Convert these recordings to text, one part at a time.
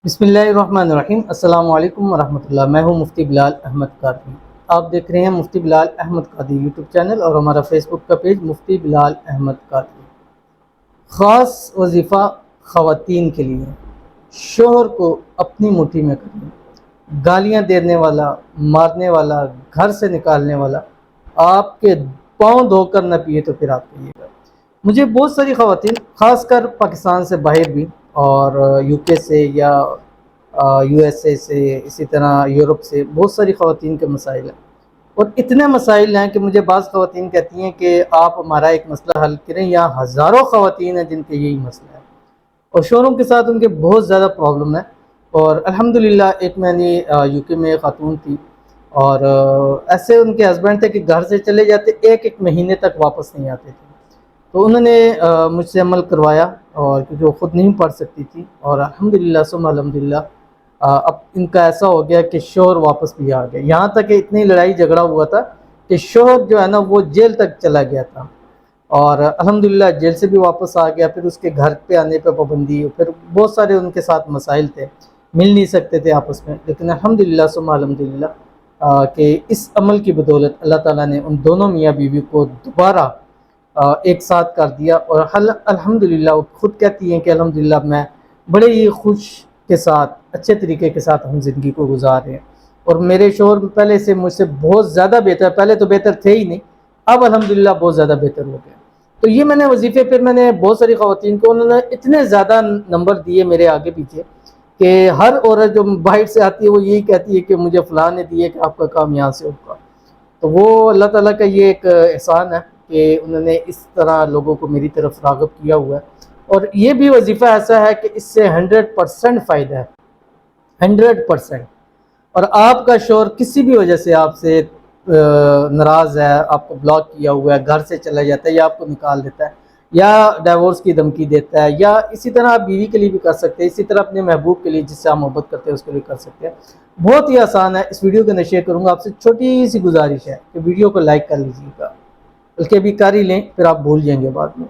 بسم اللہ الرحمن الرحیم۔ السلام علیکم ورحمۃ اللہ۔ میں ہوں مفتی بلال احمد قادری۔ آپ دیکھ رہے ہیں مفتی بلال احمد قادری یوٹیوب چینل اور ہمارا فیس بک کا پیج مفتی بلال احمد قادری۔ خاص وظیفہ خواتین کے لیے، شوہر کو اپنی مٹھی میں کریں، گالیاں دینے والا، مارنے والا، گھر سے نکالنے والا آپ کے پاؤں دھو کر نہ پیے تو پھر آپ پیے گا۔ مجھے بہت ساری خواتین، خاص کر پاکستان سے باہر بھی اور یو کے سے یا یو ایس اے سے، اسی طرح یورپ سے، بہت ساری خواتین کے مسائل ہیں اور اتنے مسائل ہیں کہ مجھے بعض خواتین کہتی ہیں کہ آپ ہمارا ایک مسئلہ حل کریں۔ یہاں ہزاروں خواتین ہیں جن کے یہی مسئلہ ہے اور شوہروں کے ساتھ ان کے بہت زیادہ پرابلم ہے۔ اور الحمدللہ ایک میں نے یو کے میں خاتون تھی اور ایسے ان کے ہسبینڈ تھے کہ گھر سے چلے جاتے، ایک مہینے تک واپس نہیں آتے تھے، تو انہوں نے مجھ سے عمل کروایا اور کیونکہ وہ خود نہیں پڑھ سکتی تھی، اور الحمدللہ ثم الحمدللہ اب ان کا ایسا ہو گیا کہ شوہر واپس بھی آ گیا۔ یہاں تک کہ اتنی لڑائی جھگڑا ہوا تھا کہ شوہر جو ہے نا وہ جیل تک چلا گیا تھا اور الحمدللہ جیل سے بھی واپس آ گیا۔ پھر اس کے گھر پہ آنے پہ پابندی، پھر بہت سارے ان کے ساتھ مسائل تھے، مل نہیں سکتے تھے آپس میں، لیکن الحمدللہ ثم الحمدللہ کہ اس عمل کی بدولت اللہ تعالیٰ نے ان دونوں میاں بیوی کو دوبارہ ایک ساتھ کر دیا۔ اور الحمدللہ وہ خود کہتی ہیں کہ الحمدللہ میں بڑے ہی خوش کے ساتھ، اچھے طریقے کے ساتھ ہم زندگی کو گزار رہے ہیں، اور میرے شوہر پہلے سے مجھ سے بہت زیادہ بہتر، پہلے تو بہتر تھے ہی نہیں، اب الحمدللہ بہت زیادہ بہتر ہو گئے۔ تو یہ میں نے وظیفے، پھر میں نے بہت ساری خواتین کو، انہوں نے اتنے زیادہ نمبر دیے میرے آگے پیچھے کہ ہر عورت جو باہر سے آتی ہے وہ یہی کہتی ہے کہ مجھے فلاں نے دیے کہ آپ کا کام یہاں سے ہوگا۔ تو وہ اللہ تعالیٰ کا یہ ایک احسان ہے کہ انہوں نے اس طرح لوگوں کو میری طرف راغب کیا ہوا ہے۔ اور یہ بھی وظیفہ ایسا ہے کہ اس سے 100% فائدہ ہے، 100%۔ اور آپ کا شوہر کسی بھی وجہ سے آپ سے ناراض ہے، آپ کو بلاک کیا ہوا ہے، گھر سے چلا جاتا ہے یا آپ کو نکال دیتا ہے یا ڈیورس کی دھمکی دیتا ہے، یا اسی طرح آپ بیوی کے لیے بھی کر سکتے ہیں، اسی طرح اپنے محبوب کے لیے جس سے آپ محبت کرتے ہیں اس کے لیے کر سکتے ہیں۔ بہت ہی آسان ہے۔ اس ویڈیو کو میں شیئر کروں گا، آپ سے چھوٹی سی گزارش ہے کہ ویڈیو کو لائک کر لیجیے گا، بلکہ ابھی کر ہی لیں، پھر آپ بھول جائیں گے بعد میں۔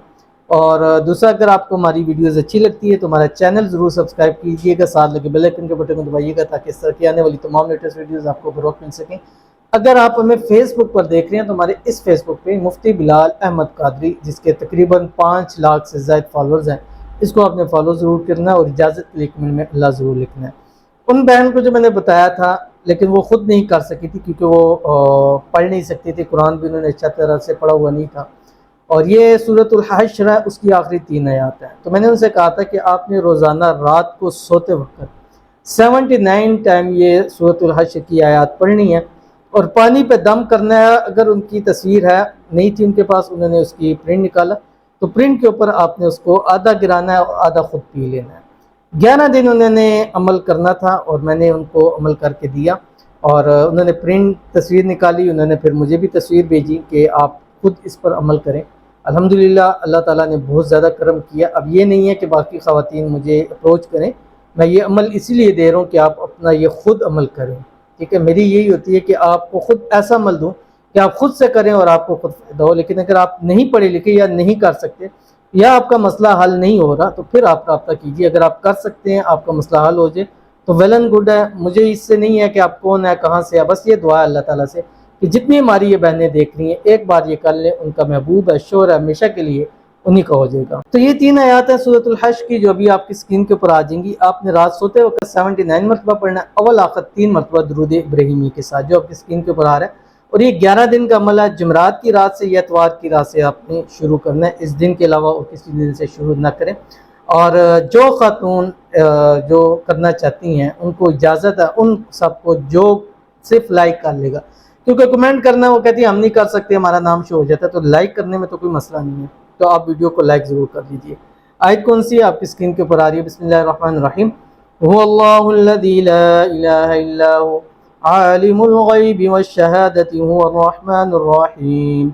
اور دوسرا، اگر آپ کو ہماری ویڈیوز اچھی لگتی ہے تو ہمارا چینل ضرور سبسکرائب کیجیے گا، ساتھ لگے بیل آئیکن کے بٹن کو دبائیے گا تاکہ اس طرح کی آنے والی تمام لیٹسٹ ویڈیوز آپ کو بروقت مل سکیں۔ اگر آپ ہمیں فیس بک پر دیکھ رہے ہیں تو ہمارے اس فیس بک پہ مفتی بلال احمد قادری، جس کے تقریباً 5 لاکھ سے زائد فالورز ہیں، اس کو آپ نے فالو ضرور کرنا ہے اور اجازت کے لیے کمنٹ میں اللہ ضرور لکھنا ہے۔ ان بہن کو جو میں نے بتایا تھا لیکن وہ خود نہیں کر سکی تھی کیونکہ وہ پڑھ نہیں سکتی تھی، قرآن بھی انہوں نے اچھا طرح سے پڑھا ہوا نہیں تھا، اور یہ سورۃ الحشر ہے، اس کی آخری 3 آیات ہیں۔ تو میں نے ان سے کہا تھا کہ آپ نے روزانہ رات کو سوتے وقت 79 ٹائم یہ سورۃ الحشر کی آیات پڑھنی ہے اور پانی پہ دم کرنا ہے۔ اگر ان کی تصویر ہے، نہیں تھی ان کے پاس، انہوں نے اس کی پرنٹ نکالا، تو پرنٹ کے اوپر آپ نے اس کو آدھا گرانا ہے اور آدھا خود پی لینا ہے۔ 11 دن انہوں نے عمل کرنا تھا اور میں نے ان کو عمل کر کے دیا، اور انہوں نے پرنٹ تصویر نکالی، انہوں نے پھر مجھے بھی تصویر بھیجی کہ آپ خود اس پر عمل کریں۔ الحمدللہ اللہ تعالیٰ نے بہت زیادہ کرم کیا۔ اب یہ نہیں ہے کہ باقی خواتین مجھے اپروچ کریں، میں یہ عمل اسی لیے دے رہا ہوں کہ آپ اپنا یہ خود عمل کریں، ٹھیک ہے؟ میری یہی ہوتی ہے کہ آپ کو خود ایسا عمل دوں کہ آپ خود سے کریں اور آپ کو خود فائدہ ہو۔ لیکن اگر آپ نہیں پڑھے لکھے یا نہیں کر سکتے یا آپ کا مسئلہ حل نہیں ہو رہا تو پھر آپ رابطہ کیجیے۔ اگر آپ کر سکتے ہیں، آپ کا مسئلہ حل ہو جائے تو ویل اینڈ گڈ ہے۔ مجھے اس سے نہیں ہے کہ آپ کون ہے، کہاں سے ہے، بس یہ دعا ہے اللہ تعالیٰ سے کہ جتنی ہماری یہ بہنیں دیکھ رہی ہیں ایک بار یہ کر لیں، ان کا محبوب ہے، شوہر ہے، ہمیشہ کے لیے انہی کا ہو جائے گا۔ تو یہ 3 آیات ہیں سورۃ الحشر کی جو ابھی آپ کی اسکرین کے اوپر آ جائیں گی۔ آپ نے رات سوتے وقت 79 مرتبہ پڑھنا ہے، اول آخر 3 مرتبہ درود ابراہیمی کے ساتھ جو آپ کی اسکرین کے اوپر آ رہا ہے، اور یہ 11 دن کا عمل ہے۔ جمعرات کی رات سے یا اتوار کی رات سے آپ نے شروع کرنا ہے، اس دن کے علاوہ اور کسی دن سے شروع نہ کریں۔ اور جو خاتون جو کرنا چاہتی ہیں ان کو اجازت ہے، ان سب کو جو صرف لائک کر لے گا، کیونکہ کمنٹ کرنا وہ کہتی ہے ہم نہیں کر سکتے، ہمارا نام شو ہو جاتا ہے، تو لائک کرنے میں تو کوئی مسئلہ نہیں ہے، تو آپ ویڈیو کو لائک ضرور کر دیجئے۔ آیت کون سی ہے آپ کی اسکرین کے اوپر آ رہی ہے، بسم اللہ الرحمن الرحیم۔ هو اللہ الذی لا الہ الا هو عالم الغیب والشہادۃ هو الرحمن الرحیم۔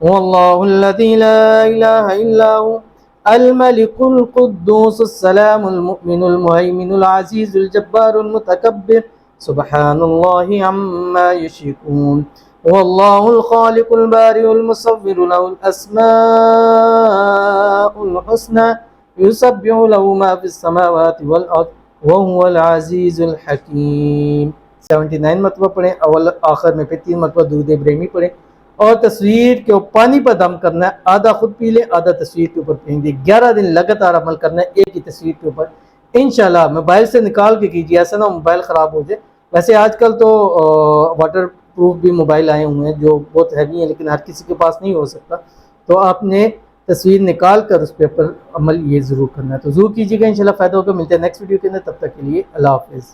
هو اللہ الذی لا الہ الا هو الملك القدوس السلام المؤمن المهيمن العزيز الجبار المتكبر سبحان الله عما يشركون هو الله الخالق البارئ المصور له الأسماء الحسنى يسبح له ما في السماوات والأرض وَهُوَ الْعَزِيزُ الْحَكِيمُ 79 مرتبہ پڑھیں، اول آخر میں پھر 3 مرتبہ درود ابراہیمی پڑھیں، اور تصویر کے پانی پر دم کرنا ہے، آدھا خود پی لیں آدھا تصویر کے اوپر پھینک دیں، 11 دن لگاتار عمل کرنا ہے ایک ہی تصویر کے اوپر انشاءاللہ۔ موبائل سے نکال کے کیجیے، ایسا نہ موبائل خراب ہو جائے۔ ویسے آج کل تو واٹر پروف بھی موبائل آئے ہوئے ہیں جو بہت ہیوی ہیں، لیکن ہر کسی کے پاس نہیں ہو سکتا، تو آپ نے تصویر نکال کر اس پہ پر عمل یہ ضرور کرنا ہے، تو ضرور کیجیے گا، انشاءاللہ فائدہ ہوگا۔ ملتے ہیں نیکسٹ ویڈیو کے اندر، تب تک کے لیے اللہ حافظ۔